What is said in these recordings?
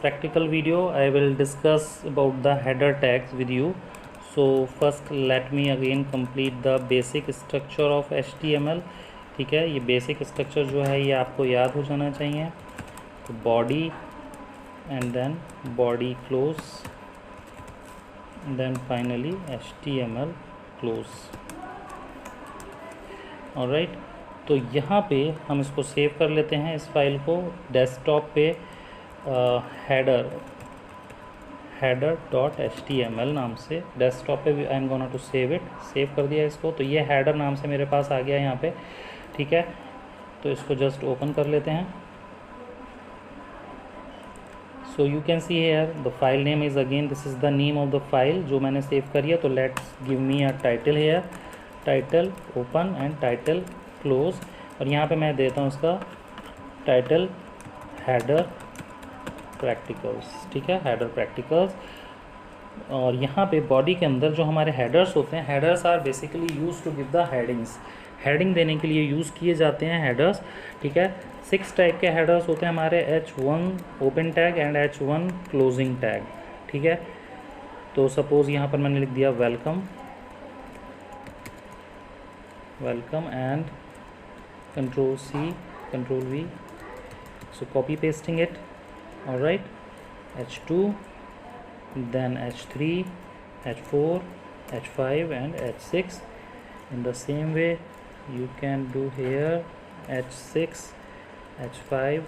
practical video I will discuss about the header tags with you. So first let me again complete the basic structure of HTML. ठीक है, ये basic structure जो है ये आपको याद हो जाना चाहिए. तो body and then body close then finally HTML close. Alright, तो यहाँ पे हम इसको सेव कर लेते हैं इस फाइल को डेस्कटॉप पे header.html नाम से. डेस्कटॉप पे I am gonna to save it. Save कर दिया इसको. तो ये हेडर नाम से मेरे पास आ गया यहाँ पे. ठीक है, तो इसको जस्ट ओपन कर लेते हैं. So you can see here the file name is again this is the name of the file जो मैंने सेव करी है. तो let's give me a title here. Title open and title close. और यहाँ पे मैं देता हूँ उसका टाइटल हेडर प्रैक्टिकल्स. ठीक है, हेडर प्रैक्टिकल्स. और यहाँ पे बॉडी के अंदर जो हमारे हेडर्स होते हैं, headers are basically use to give the headings. Heading देने के लिए यूज़ किए जाते हैं हेडर्स. ठीक है, 6 टाइप के हेडर्स होते हैं हमारे. H1 open tag and H1 closing tag. ठीक है, तो सपोज़ यहाँ पर मैंने लिख दिया welcome and control C control V. So copy pasting it. Alright, H2, then H3, H4, H5 and H6. In the same way you can do here H6, H5,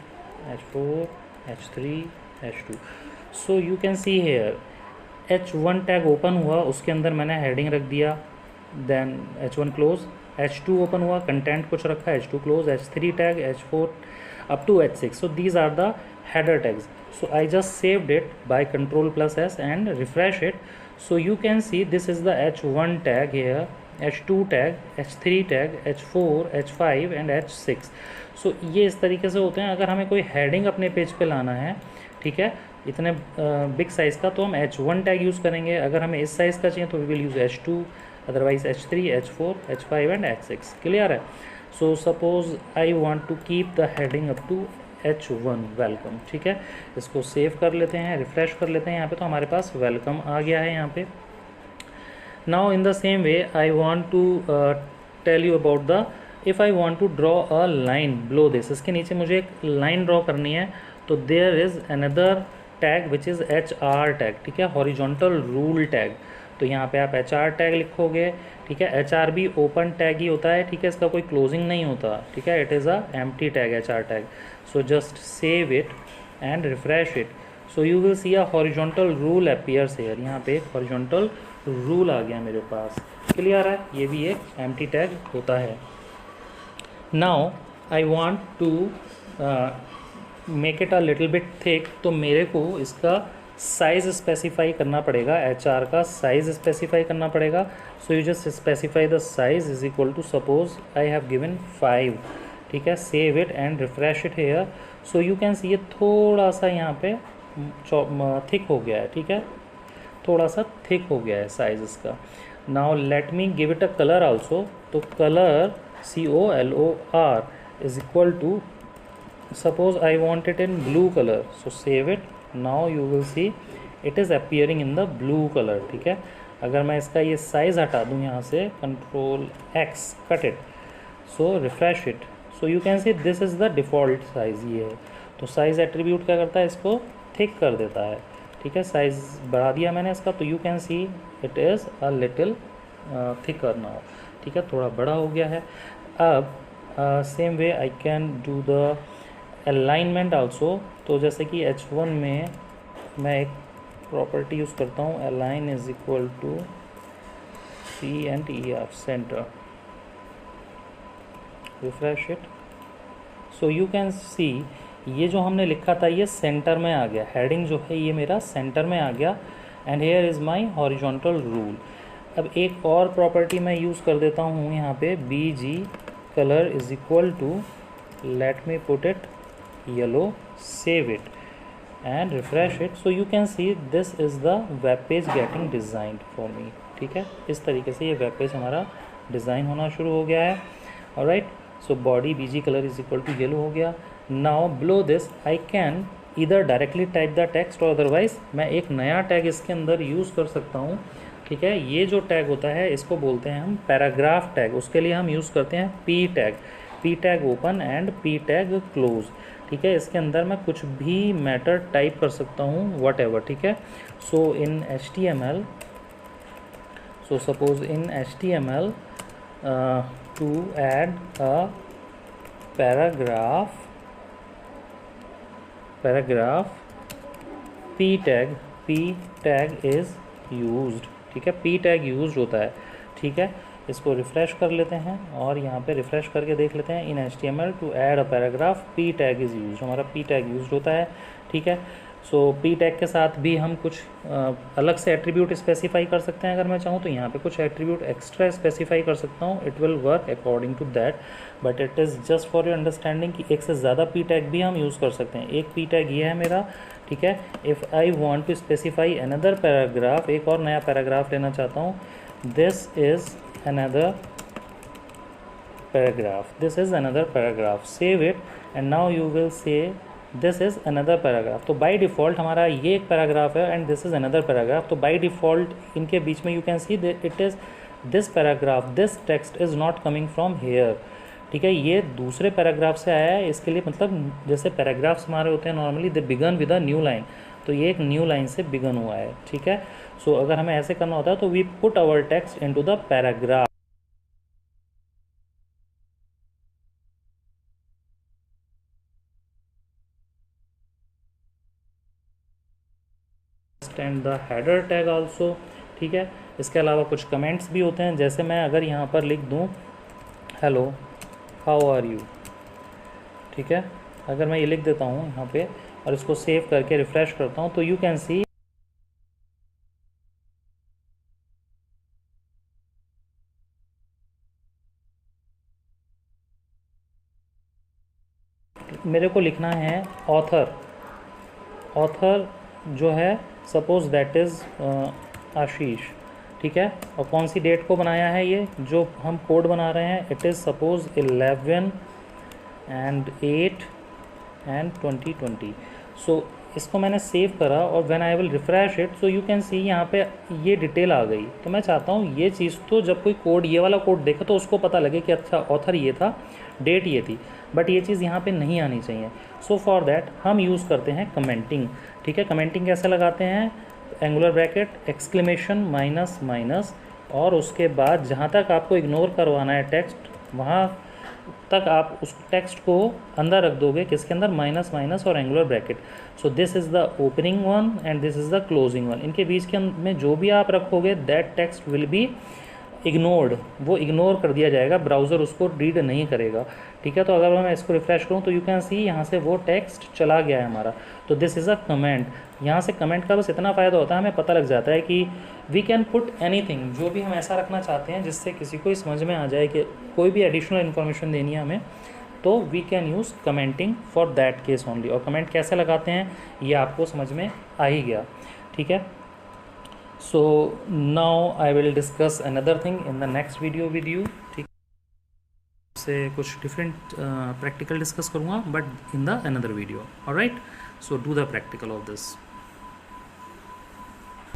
H4, H3, H2. So you can see here H1 tag open हुआ, उसके अंदर मैंने heading रख दिया. then H1 close. H2 open हुआ, content कुछ रखा, H2 close. H3 tag, H4 up to H6. So these are the header tags. So I just saved it by Ctrl+S and refresh it. So you can see this is the H1 tag here, H2 tag, H3 tag, H4, H5 and H6. So ये इस तरीके से होते हैं. अगर हमें कोई heading अपने पेज पे लाना है, ठीक है, इतने बिग साइज़ का, तो हम H1 टैग यूज़ करेंगे. अगर हमें इस साइज़ का चाहिए तो we will use H2, otherwise H3, H4, H5 and H6. Clear है. So suppose I want to keep the heading up to H1 welcome. ठीक है, इसको सेव कर लेते हैं, रिफ्रेश कर लेते हैं. यहाँ पे तो हमारे पास वेलकम आ गया है यहाँ पे. Now in the same way I want to tell you about the if I want to draw a line below this. इसके नीचे मुझे एक लाइन ड्रॉ करनी है. तो there is another tag which is HR tag. ठीक है, हॉरिजॉन्टल रूल टैग. तो यहाँ पे आप HR टैग लिखोगे. ठीक है, HR भी ओपन टैग ही होता है. ठीक है, इसका कोई क्लोजिंग नहीं होता. ठीक है, it is a empty tag HR tag. So just save it and refresh it. So you will C a horizontal rule appears here. यहाँ पे एक हॉरिजॉन्टल रूल आ गया मेरे पास. क्लियर है, ये भी एक एम्प्टी टैग होता है. Now I want to make it a little bit thick. तो मेरे को इसका साइज़ स्पेसिफाई करना पड़ेगा. HR का साइज़ स्पेसिफाई करना पड़ेगा. So you just specify the size is equal to suppose I have given 5. ठीक है, save it and refresh it here. So you can see ये थोड़ा सा यहाँ पे थिक हो गया है. ठीक है, थोड़ा सा थिक हो गया है साइज़ इसका. Now let me give it a colour also. तो colour COLOR is equal to suppose I want it in blue colour. So save it. Now you will see it is appearing in the blue colour. ठीक है, अगर मैं इसका ये size हटा दूँ यहाँ से Ctrl+X cut it. So refresh it. So you can see this is the default size ये है. तो साइज़ एट्रीब्यूट क्या करता है, इसको थिक कर देता है. ठीक है, साइज़ बढ़ा दिया मैंने इसका. तो you can see it is a little thicker now. ठीक है, थोड़ा बड़ा हो गया है. अब same way I can do the alignment also. तो जैसे कि H1 में मैं एक प्रॉपर्टी यूज़ करता हूँ, align is equal to CER center. Refresh it. So you can see ये जो हमने लिखा था ये सेंटर में आ गया. हेडिंग जो है ये मेरा सेंटर में आ गया. And here is my horizontal rule. अब एक और प्रॉपर्टी मैं यूज़ कर देता हूँ यहाँ पे, BG colour is equal to let me put it yellow. Save it and refresh it. So you can see this is the web page getting designed for me. ठीक है, इस तरीके से ये वेब पेज हमारा डिज़ाइन होना शुरू हो गया है. Alright, so body BG colour is equal to yellow हो गया. Now below this I can either directly type the text और अदरवाइज मैं एक नया टैग इसके अंदर यूज़ कर सकता हूँ। ठीक है, ये जो टैग होता है इसको बोलते हैं हम पैराग्राफ टैग। उसके लिए हम यूज़ करते हैं P tag, P tag open and P tag close. ठीक है, इसके अंदर मैं कुछ भी मैटर टाइप कर सकता हूँ, वट एवर। ठीक है, सो इन HTML, so suppose in HTML to add a paragraph p tag is used। ठीक है, p tag used होता है। ठीक है, इसको रिफ़्रेश कर लेते हैं और यहाँ पे रिफ़्रेश करके देख लेते हैं। In HTML to add a paragraph p tag is use, हमारा p tag यूज होता है। ठीक है, सो p टैग के साथ भी हम कुछ अलग से एट्रीब्यूट स्पेसिफाई कर सकते हैं। अगर मैं चाहूँ तो यहाँ पे कुछ एट्रीब्यूट एक्स्ट्रा स्पेसिफाई कर सकता हूँ। It will work according to that, but it is just for your understanding कि एक से ज़्यादा p टैग भी हम यूज़ कर सकते हैं। एक p टैग ये है मेरा। ठीक है, if I want to specify another paragraph, एक और नया पैराग्राफ लेना चाहता हूँ, this is another paragraph, save it and now you will see this is another paragraph. तो बाय डिफ़ॉल्ट हमारा ये एक पैराग्राफ है and this is another paragraph. तो बाय डिफ़ॉल्ट इनके बीच में you can see it is this paragraph, this text is not coming from here. ठीक है, ये दूसरे पैराग्राफ से आया है। इसके लिए मतलब जैसे पैराग्राफ्स हमारे होते हैं normally they begin with a new line, तो ये एक न्यू लाइन से बिगन हुआ है। ठीक है, सो अगर हमें ऐसे करना होता है तो we put our text into the paragraph and the header tag also. ठीक है, इसके अलावा कुछ कमेंट्स भी होते हैं। जैसे मैं अगर यहाँ पर लिख दूँ हेलो हाउ आर यू, ठीक है, अगर मैं ये लिख देता हूँ यहाँ पे और इसको सेव करके रिफ़्रेश करता हूँ तो यू कैन सी मेरे को लिखना है ऑथर जो है सपोज दैट इज़ आशीष। ठीक है, और कौन सी डेट को बनाया है ये जो हम कोड बना रहे हैं, इट इज़ सपोज 11/8/2020। सो इसको मैंने सेव करा और when I will refresh it so you can सी यहाँ पे ये डिटेल आ गई। तो मैं चाहता हूँ ये चीज़ तो जब कोई कोड ये वाला कोड देखा तो उसको पता लगे कि अच्छा ऑथर ये था, डेट ये थी, बट ये चीज़ यहाँ पे नहीं आनी चाहिए। सो फॉर दैट हम यूज़ करते हैं कमेंटिंग। ठीक है, कमेंटिंग कैसे लगाते हैं, angular bracket exclamation minus minus और उसके बाद जहाँ तक आपको इग्नोर करवाना है टेक्स्ट वहाँ तक आप उस टेक्स्ट को अंदर रख दोगे, किसके अंदर, माइनस माइनस और angular bracket. So this is the opening one and this is the closing one. इनके बीच के में जो भी आप रखोगे that text will be ignored, वो इग्नोर कर दिया जाएगा, ब्राउज़र उसको रीड नहीं करेगा। ठीक है, तो अगर मैं इसको रिफ्रेश करूँ तो यू कैन सी यहाँ से वो टेक्स्ट चला गया है हमारा। तो दिस इज़ अ कमेंट। यहाँ से कमेंट का बस इतना फ़ायदा होता है, हमें पता लग जाता है कि वी कैन पुट एनीथिंग, जो भी हम ऐसा रखना चाहते हैं जिससे किसी को समझ में आ जाए कि कोई भी एडिशनल इन्फॉर्मेशन देनी है हमें, तो we can use commenting for that case only. और कमेंट कैसे लगाते हैं ये आपको समझ में आ ही गया। ठीक है, so now I will discuss another thing in the next video with you। ठीक से कुछ डिफरेंट प्रैक्टिकल डिस्कस करूँगा but in the another video. Alright, so do the practical of this।